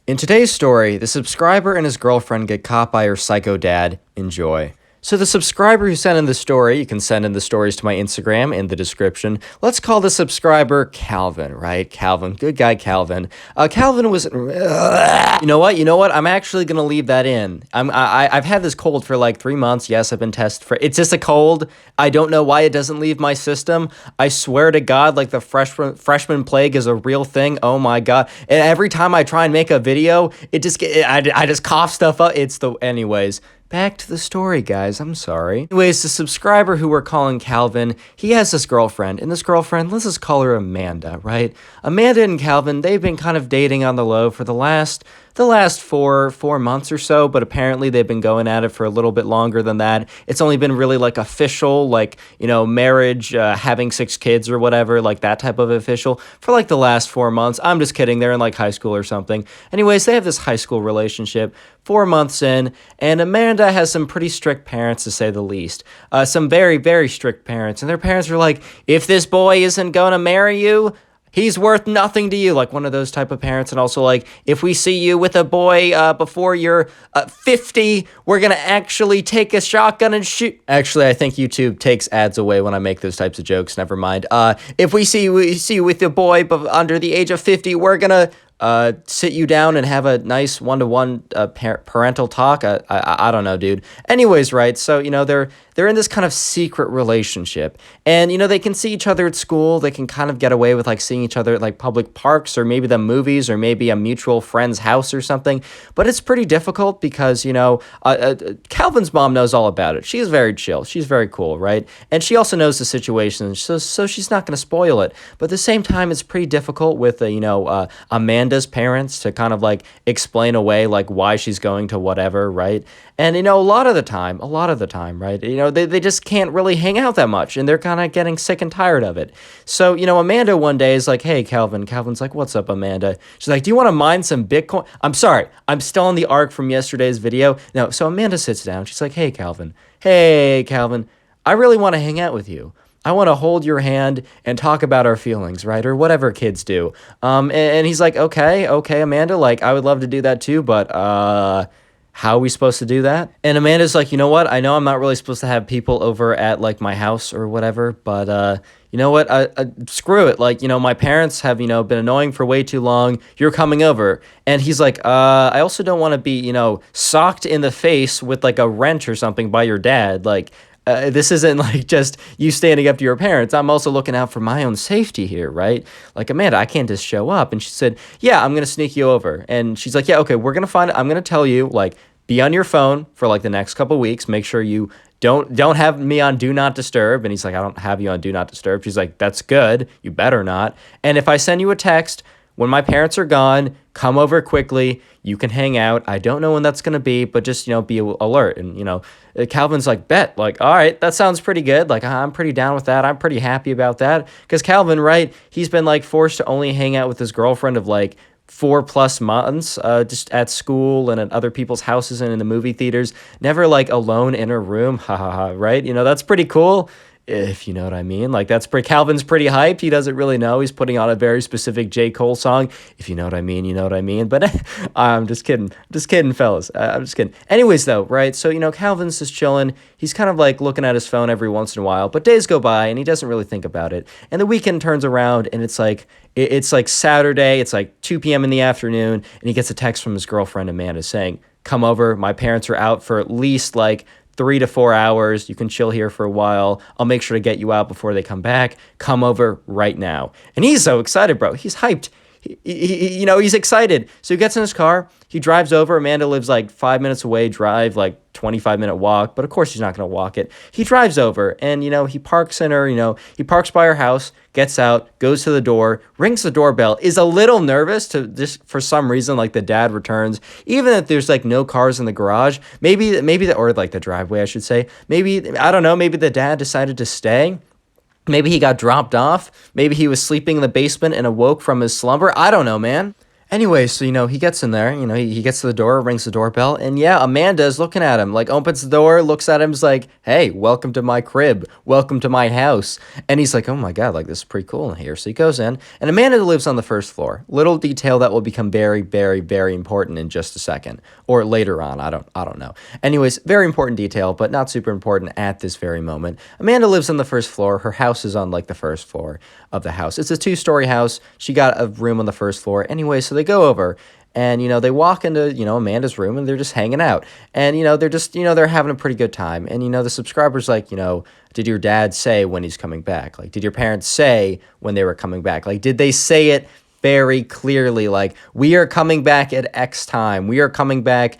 In today's story, the subscriber and his girlfriend get caught by her psycho dad. Enjoy. So the subscriber who sent in the story, you can send in the stories to my Instagram in the description. Let's call the subscriber Calvin, right? Calvin, good guy Calvin. Calvin was, you know what? I'm actually gonna leave that in. I've had this cold for like 3 months. Yes, I've been tested for. It's just a cold. I don't know why it doesn't leave my system. I swear to God, like the freshman plague is a real thing. Oh my God! And every time I try and make a video, I just cough stuff up. Anyways. Back to the story, guys. I'm sorry. Anyways, the subscriber who we're calling Calvin, he has this girlfriend, and this girlfriend, let's just call her Amanda, right? Amanda and Calvin, they've been kind of dating on the low for the last four months or so, but apparently they've been going at it for a little bit longer than that. It's only been really like official, like, marriage, having 6 kids or whatever, like that type of official for like the last 4 months. I'm just kidding. They're in like high school or something. Anyways, they have this high school relationship 4 months in, and Amanda has some pretty strict parents, to say the least. Some very, very strict parents, and their parents are like, if this boy isn't going to marry you, he's worth nothing to you, like one of those type of parents. And also, like, if we see you with a boy before you're 50, we're going to actually take a shotgun and shoot. Actually, I think YouTube takes ads away when I make those types of jokes. Never mind. If we see you with a boy under the age of 50, we're going to sit you down and have a nice one-to-one parental talk. I don't know, dude. Anyways, right, so, they're in this kind of secret relationship, and, they can see each other at school. They can kind of get away with, like, seeing each other at, like, public parks or maybe the movies or maybe a mutual friend's house or something, but it's pretty difficult because, Calvin's mom knows all about it. She's very chill. She's very cool, right? And she also knows the situation, so she's not going to spoil it, but at the same time, it's pretty difficult with, Amanda's parents to kind of like explain away like why she's going to whatever, right? And a lot of the time, right? They just can't really hang out that much, and they're kind of getting sick and tired of it. So, Amanda one day is like, "Hey, Calvin." Calvin's like, "What's up, Amanda?" She's like, "Do you want to mine some Bitcoin?" I'm sorry, I'm still on the arc from yesterday's video. No, so Amanda sits down. She's like, "Hey, Calvin. Hey, Calvin. I really want to hang out with you. I want to hold your hand and talk about our feelings, right? Or whatever kids do." And he's like, okay, Amanda, like, I would love to do that too, but how are we supposed to do that? And Amanda's like, you know what? I know I'm not really supposed to have people over at, like, my house or whatever, but you know what? Screw it. Like, my parents have, been annoying for way too long. You're coming over. And he's like, I also don't want to be, socked in the face with, like, a wrench or something by your dad. Like, this isn't like just you standing up to your parents. I'm also looking out for my own safety here, right? Like, Amanda, I can't just show up. And she said, yeah, I'm going to sneak you over. And she's like, yeah, okay, we're going to find it. I'm going to tell you, like, be on your phone for like the next couple weeks. Make sure you don't have me on do not disturb. And he's like, I don't have you on do not disturb. She's like, that's good. You better not. And if I send you a text, when my parents are gone, come over quickly. You can hang out. I don't know when that's going to be, but just, be alert. And, Calvin's like, bet, like, all right, that sounds pretty good. Like, I'm pretty down with that. I'm pretty happy about that. Because Calvin, right, he's been like forced to only hang out with his girlfriend of like 4+ months, just at school and at other people's houses and in the movie theaters, never like alone in a room. Ha ha ha. Right. That's pretty cool. If you know what I mean. Like, that's pretty, Calvin's pretty hyped. He doesn't really know. He's putting on a very specific J. Cole song. If you know what I mean, you know what I mean. But I'm just kidding. Just kidding, fellas. I'm just kidding. Anyways, though, right? So, Calvin's just chilling. He's kind of like looking at his phone every once in a while, but days go by and he doesn't really think about it. And the weekend turns around and it's like Saturday. It's like 2 p.m. in the afternoon. And he gets a text from his girlfriend, Amanda, saying, come over. My parents are out for at least like 3 to 4 hours. You can chill here for a while. I'll make sure to get you out before they come back. Come over right now. And he's so excited, bro. He's hyped. He's excited. So he gets in his car. He drives over. Amanda lives like 5 minutes away. Drive like 25-minute walk. But of course, he's not going to walk it. He drives over and, he parks in her, he parks by her house, gets out, goes to the door, rings the doorbell, is a little nervous to just for some reason, like the dad returns, even if there's like no cars in the garage, or like the driveway, I should say. Maybe, I don't know, maybe the dad decided to stay. Maybe he got dropped off. Maybe he was sleeping in the basement and awoke from his slumber. I don't know, man. Anyway, so, he gets in there, he gets to the door, rings the doorbell, and yeah, Amanda's looking at him, like, opens the door, looks at him, is like, hey, welcome to my crib, welcome to my house, and he's like, oh my god, like, this is pretty cool in here, so he goes in, and Amanda lives on the first floor, little detail that will become very, very, very important in just a second, or later on, I don't know. Anyways, very important detail, but not super important at this very moment. Amanda lives on the first floor, her house is on, like, the first floor of the house. It's a 2-story house, she got a room on the first floor, anyway, so they go over and, they walk into, Amanda's room and they're just hanging out. And, they're just, they're having a pretty good time. And, the subscriber's like, did your dad say when he's coming back? Like, did your parents say when they were coming back? Like, did they say it very clearly, like, we are coming back at X time. We are coming back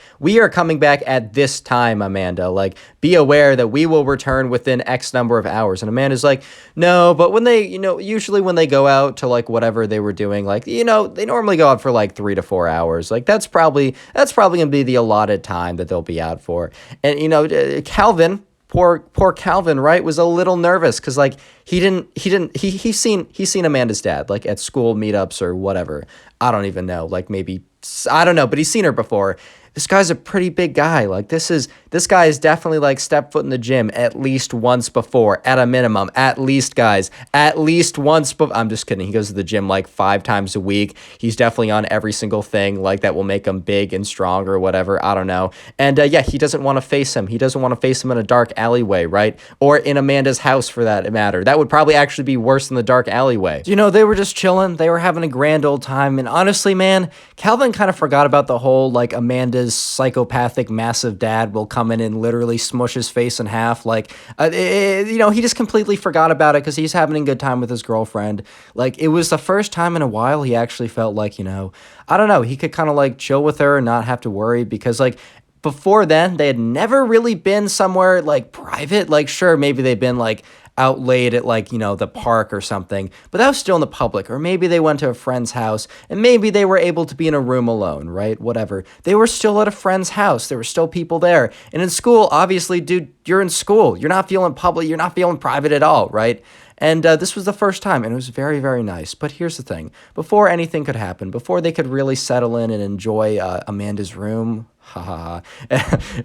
at this time, Amanda. Like, be aware that we will return within X number of hours. And Amanda's like, no, but when they, usually when they go out to, like, whatever they were doing, like, they normally go out for like 3 to 4 hours. Like, that's probably gonna be the allotted time that they'll be out for. And, Calvin, Poor Calvin, right, was a little nervous because, like, he's seen Amanda's dad, like, at school meetups or whatever. I don't even know, like, maybe, I don't know, but he's seen her before. This guy's a pretty big guy. Like, this guy has definitely, like, stepped foot in the gym at least once before, at a minimum. At least, guys. At least once before. I'm just kidding. He goes to the gym, like, 5 times a week. He's definitely on every single thing, like, that will make him big and strong or whatever. I don't know. And, yeah, he doesn't want to face him. He doesn't want to face him in a dark alleyway, right? Or in Amanda's house, for that matter. That would probably actually be worse than the dark alleyway. They were just chilling. They were having a grand old time. And honestly, man, Calvin kind of forgot about the whole, like, Amanda's psychopathic massive dad will come in and literally smush his face in half. Like, he just completely forgot about it because he's having a good time with his girlfriend. Like, it was the first time in a while he actually felt like, I don't know, he could kind of, like, chill with her and not have to worry because, like, before then, they had never really been somewhere, like, private. Like, sure, maybe they've been, like, out late at, like, the park or something, but that was still in the public. Or maybe they went to a friend's house and maybe they were able to be in a room alone, right? Whatever. They were still at a friend's house. There were still people there. And in school, obviously, dude, you're in school. You're not feeling public. You're not feeling private at all, right? And this was the first time, and it was very, very nice. But here's the thing. Before anything could happen, before they could really settle in and enjoy Amanda's room,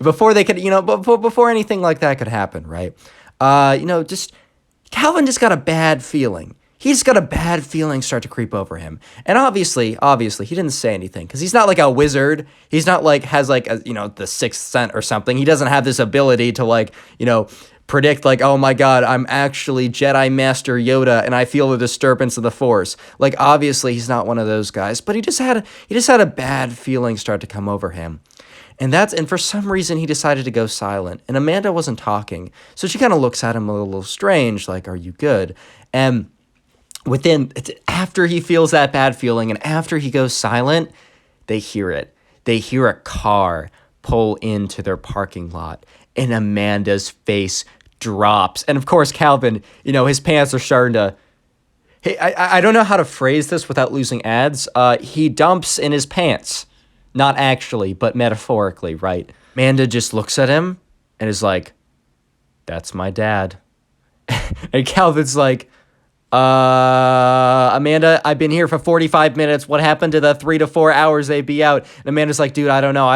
before they could, before anything like that could happen, right? Just Calvin just got a bad feeling. He just got a bad feeling start to creep over him. And obviously, he didn't say anything because he's not like a wizard. He's not like, has like, the sixth sense or something. He doesn't have this ability to, like, predict, like, oh my god, I'm actually Jedi Master Yoda and I feel the disturbance of the Force. Like, obviously he's not one of those guys, but he just had a bad feeling start to come over him. And for some reason he decided to go silent, and Amanda wasn't talking. So she kind of looks at him a little strange, like, are you good? And after he feels that bad feeling and after he goes silent, they hear it. They hear a car pull into their parking lot, and Amanda's face drops. And of course, Calvin, his pants are starting to, hey, I don't know how to phrase this without losing ads. He dumps in his pants. Not actually, but metaphorically, right? Amanda just looks at him and is like, that's my dad. And Calvin's like, Amanda, I've been here for 45 minutes. What happened to the 3 to 4 hours they'd be out? And Amanda's like, dude, I don't know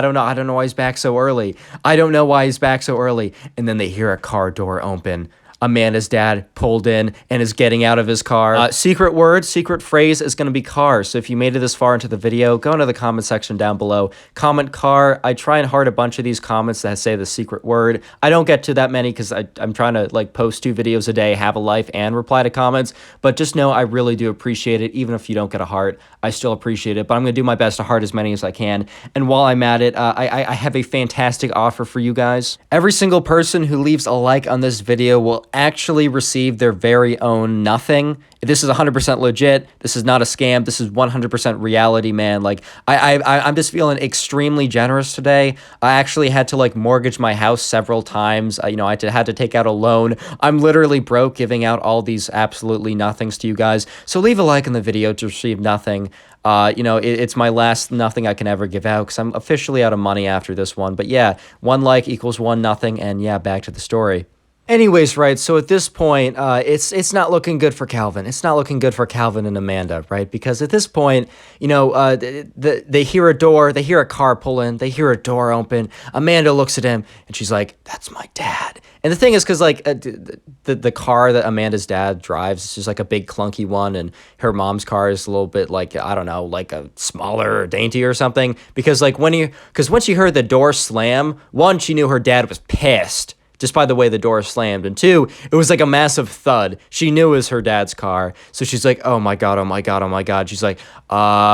why he's back so early. And then they hear a car door open. Amanda's dad pulled in and is getting out of his car. Secret phrase is going to be car. So if you made it this far into the video, go into the comment section down below. Comment car. I try and heart a bunch of these comments that say the secret word. I don't get to that many because I'm trying to, like, post 2 videos a day, have a life, and reply to comments. But just know I really do appreciate it. Even if you don't get a heart, I still appreciate it. But I'm going to do my best to heart as many as I can. And while I'm at it, I have a fantastic offer for you guys. Every single person who leaves a like on this video will actually receive their very own nothing. This is 100% legit. This is not a scam. This is 100% reality, man. Like, I'm just feeling extremely generous today. I actually had to, like, mortgage my house several times. I had to take out a loan. I'm literally broke giving out all these absolutely nothings to you guys. So leave a like on the video to receive nothing. It's my last nothing I can ever give out because I'm officially out of money after this one. But yeah, 1 like equals 1 nothing. And yeah, back to the story. Anyways, right, so at this point, it's not looking good for Calvin. It's not looking good for Calvin and Amanda, right? Because at this point, they hear a door, they hear a car pull in, they hear a door open. Amanda looks at him, and she's like, "That's my dad." And the thing is, because like the car that Amanda's dad drives is just like a big clunky one, and her mom's car is a little bit like, I don't know, like a smaller or dainty or something. Because like when she heard the door slam, one, she knew her dad was pissed just by the way the door slammed. And two, it was like a massive thud. She knew it was her dad's car. So she's like, oh my God, oh my God, oh my God. She's like,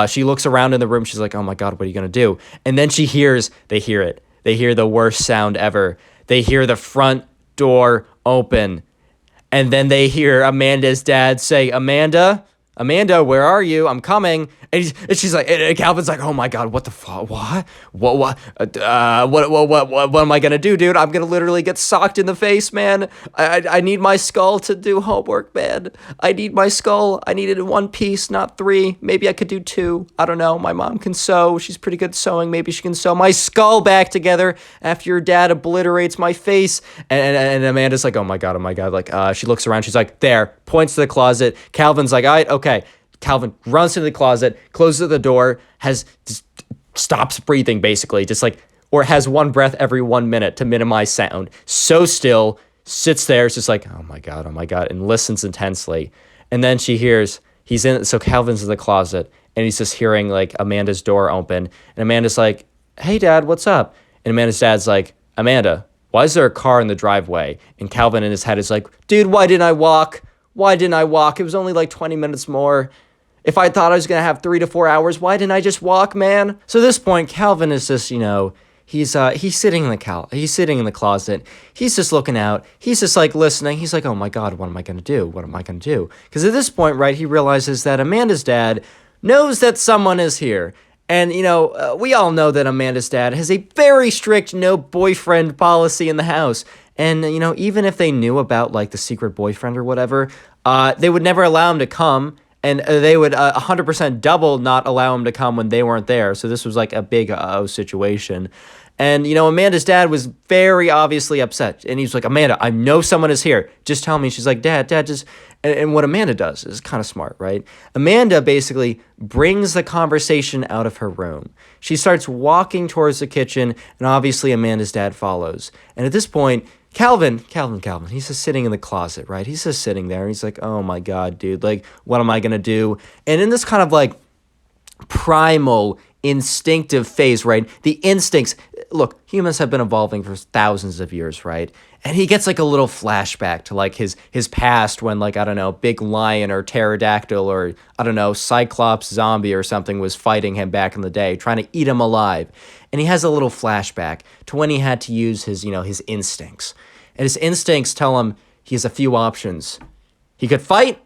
she looks around in the room. She's like, oh my God, what are you going to do? And then they hear it. They hear the worst sound ever. They hear the front door open. And then they hear Amanda's dad say, Amanda, where are you? I'm coming. And she's like, and Calvin's like, oh my God, what the fuck? What am I gonna do, dude? I'm gonna literally get socked in the face, man. I need my skull to do homework, man. I need my skull. I need it in one piece, not three. Maybe I could do two. I don't know. My mom can sew. She's pretty good sewing. Maybe she can sew my skull back together after your dad obliterates my face. And Amanda's like, oh my God. Like, she looks around. She's like, there, points to the closet. Calvin's like, all right, okay. Calvin runs into the closet, closes the door, stops breathing basically, just like, or has one breath every 1 minute to minimize sound. So still, sits there, it's just like, oh my God, and listens intensely. And then she hears, so Calvin's in the closet, and he's just hearing like Amanda's door open, and Amanda's like, hey Dad, what's up? And Amanda's dad's like, Amanda, why is there a car in the driveway? And Calvin in his head is like, dude, why didn't I walk? It was only like 20 minutes more. If I thought I was going to have 3 to 4 hours, why didn't I just walk, man? So at this point, Calvin is just, he's sitting in the closet. He's just looking out. He's just like listening. He's like, oh my God, what am I going to do? Because at this point, right, he realizes that Amanda's dad knows that someone is here. And, we all know that Amanda's dad has a very strict no boyfriend policy in the house. And, even if they knew about like the secret boyfriend or whatever, they would never allow him to come. And they would 100% double not allow him to come when they weren't there. So this was like a big situation. And, Amanda's dad was very obviously upset. And he's like, Amanda, I know someone is here. Just tell me. She's like, Dad, just... And what Amanda does is kind of smart, right? Amanda basically brings the conversation out of her room. She starts walking towards the kitchen, and obviously Amanda's dad follows. And at this point, Calvin, he's just sitting in the closet, right? He's just sitting there. He's like, oh my God, dude, like, what am I going to do? And in this kind of like primal instinctive phase, right? The instincts, look, humans have been evolving for thousands of years, right? And he gets like a little flashback to like his past when like, I don't know, big lion or pterodactyl or I don't know, cyclops zombie or something was fighting him back in the day, trying to eat him alive. And he has a little flashback to when he had to use his, his instincts. And his instincts tell him he has a few options. He could fight,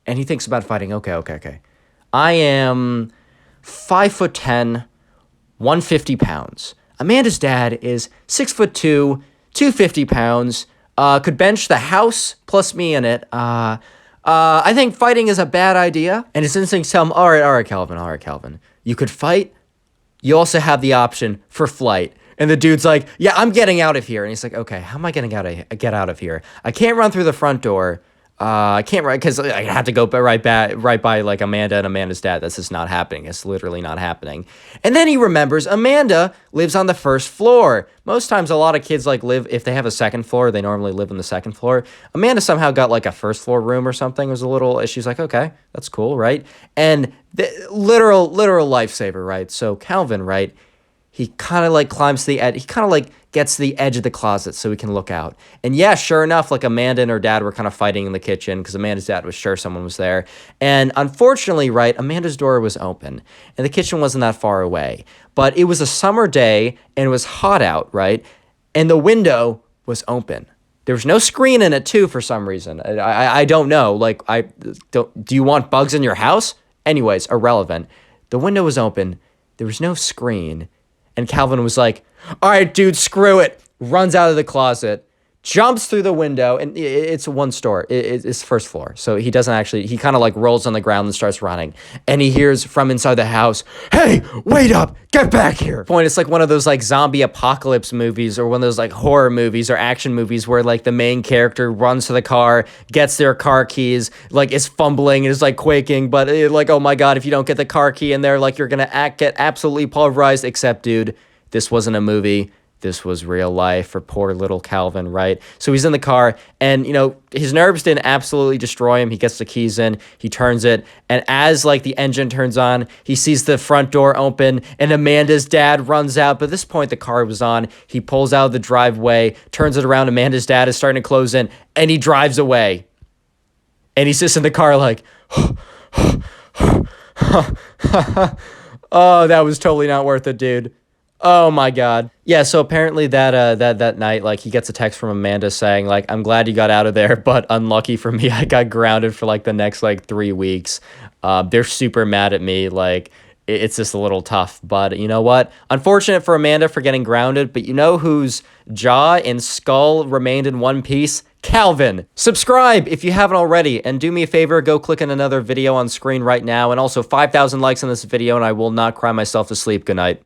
and he thinks about fighting. Okay. I am 5'10", 150 pounds. Amanda's dad is 6'2", 250 pounds. Could bench the house plus me in it. I think fighting is a bad idea. And his instincts tell him, all right, Calvin. You could fight. You also have the option for flight. And the dude's like, yeah, I'm getting out of here. And he's like, okay, how am I going to get out of here? I can't run through the front door. I can't run because I have to go right by like Amanda and Amanda's dad. That's just not happening. It's literally not happening. And then he remembers Amanda lives on the first floor. Most times a lot of kids like live, if they have a second floor, they normally live on the second floor. Amanda somehow got like a first floor room or something. It was a little, she's like, okay, that's cool, right? And the literal lifesaver, right? So Calvin, right? He kind of like climbs to the edge. He kind of like gets to the edge of the closet so he can look out. And yeah, sure enough, like Amanda and her dad were kind of fighting in the kitchen because Amanda's dad was sure someone was there. And unfortunately, right, Amanda's door was open and the kitchen wasn't that far away. But it was a summer day and it was hot out, right? And the window was open. There was no screen in it too for some reason. I don't know. Like, do you want bugs in your house? Anyways, irrelevant. The window was open. There was no screen. And Calvin was like, all right, dude, screw it. Runs out of the closet, jumps through the window, and it's one store. It's first floor. So he doesn't actually, he kind of like rolls on the ground and starts running. And he hears from inside the house, "Hey, wait up, get back here." Point, it's like one of those like zombie apocalypse movies or one of those like horror movies or action movies where like the main character runs to the car, gets their car keys, like is fumbling and is like quaking, but like, oh my God, if you don't get the car key in there, like you're going to get absolutely pulverized. Except, dude, this wasn't a movie. This was real life for poor little Calvin, right? So he's in the car, and, you know, his nerves didn't absolutely destroy him. He gets the keys in, he turns it, and as, like, the engine turns on, he sees the front door open, and Amanda's dad runs out. But at this point, the car was on. He pulls out of the driveway, turns it around. Amanda's dad is starting to close in, and he drives away. And he sits in the car like, oh, that was totally not worth it, dude. Oh my God. Yeah, so apparently that night, like, he gets a text from Amanda saying, like, "I'm glad you got out of there, but unlucky for me, I got grounded for like the next like 3 weeks. They're super mad at me. Like, it's just a little tough. But you know what? Unfortunate for Amanda for getting grounded, but you know whose jaw and skull remained in one piece? Calvin. Subscribe if you haven't already, and do me a favor, go click on another video on screen right now, and also 5,000 likes on this video, and I will not cry myself to sleep. Good night.